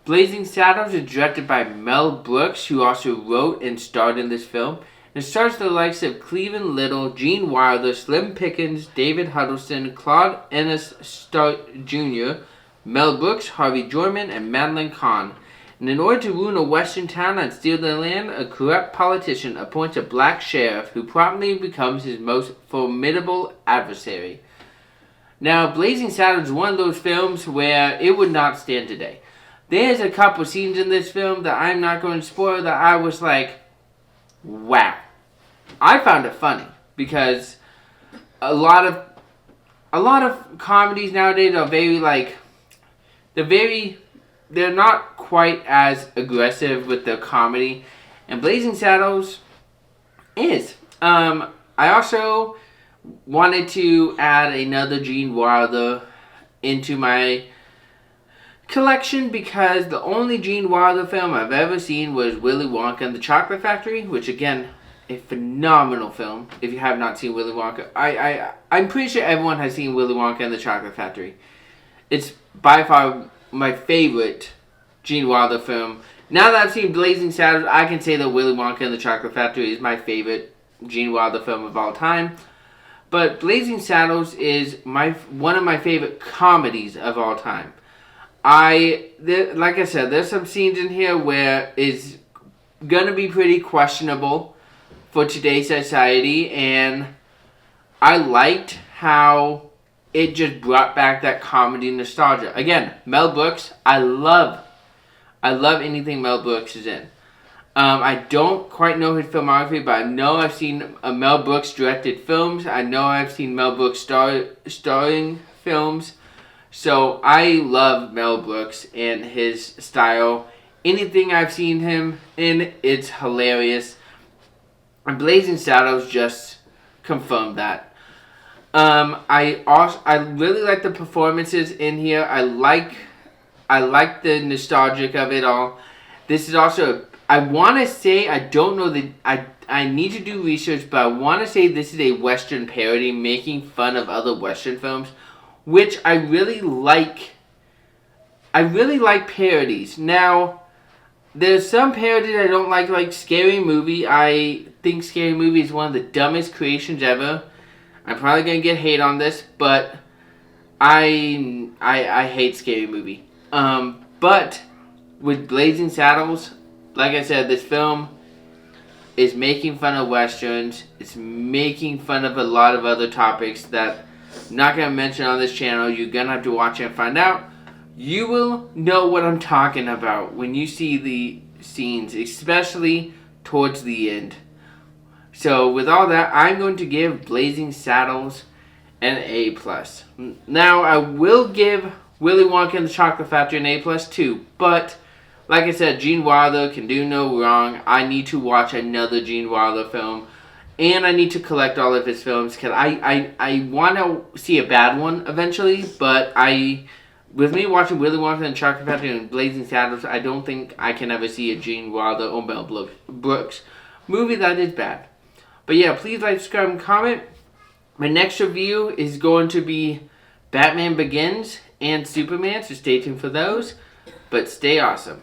Blazing Saddles is directed by Mel Brooks, who also wrote and starred in this film. It stars the likes of Cleavon Little, Gene Wilder, Slim Pickens, David Huddleston, Claude, Ennis, Jr., Mel Brooks, Harvey Korman, and Madeline Kahn. And in order to ruin a western town and steal their land, a corrupt politician appoints a black sheriff who promptly becomes his most formidable adversary. Now, Blazing Saddles is one of those films where it would not stand today. There's a couple scenes in this film that I'm not going to spoil that I was like, wow. I found it funny because a lot of comedies nowadays are very like, they're not quite as aggressive with their comedy, and Blazing Saddles is. I also wanted to add another Gene Wilder into my collection because the only Gene Wilder film I've ever seen was Willy Wonka and the Chocolate Factory, which again, a phenomenal film. If you have not seen Willy Wonka, I'm pretty sure everyone has seen Willy Wonka and the Chocolate Factory. It's by far my favorite Gene Wilder film. Now that I've seen Blazing Saddles, I can say that Willy Wonka and the Chocolate Factory is my favorite Gene Wilder film of all time. But Blazing Saddles is one of my favorite comedies of all time. Like I said, there's some scenes in here where it's gonna be pretty questionable for today's society, and I liked how it just brought back that comedy nostalgia. Again, Mel Brooks, I love anything Mel Brooks is in. I don't quite know his filmography, but I know I've seen Mel Brooks directed films. I know I've seen Mel Brooks starring films. So I love Mel Brooks and his style. Anything I've seen him in, it's hilarious. And Blazing Saddles just confirmed that. I really like the performances in here. I like the nostalgic of it all. This is also, I want to say, I don't know that, I need to do research, but I want to say this is a Western parody making fun of other Western films, which I really like. I really like parodies. Now, there's some parodies I don't like Scary Movie. I think Scary Movie is one of the dumbest creations ever. I'm probably going to get hate on this, but I hate Scary Movie. But with Blazing Saddles, like I said, this film is making fun of Westerns. It's making fun of a lot of other topics that I'm not going to mention on this channel. You're going to have to watch it and find out. You will know what I'm talking about when you see the scenes, especially towards the end. So with all that, I'm going to give Blazing Saddles an A+. Now, I will give Willy Wonka and the Chocolate Factory an A+ too, but like I said, Gene Wilder can do no wrong. I need to watch another Gene Wilder film, and I need to collect all of his films because I want to see a bad one eventually, but with me watching Willy Wonka and the Chocolate Factory and Blazing Saddles, I don't think I can ever see a Gene Wilder or Mel Brooks movie that is bad. But yeah, please like, subscribe, and comment. My next review is going to be Batman Begins and Superman, so stay tuned for those. But stay awesome.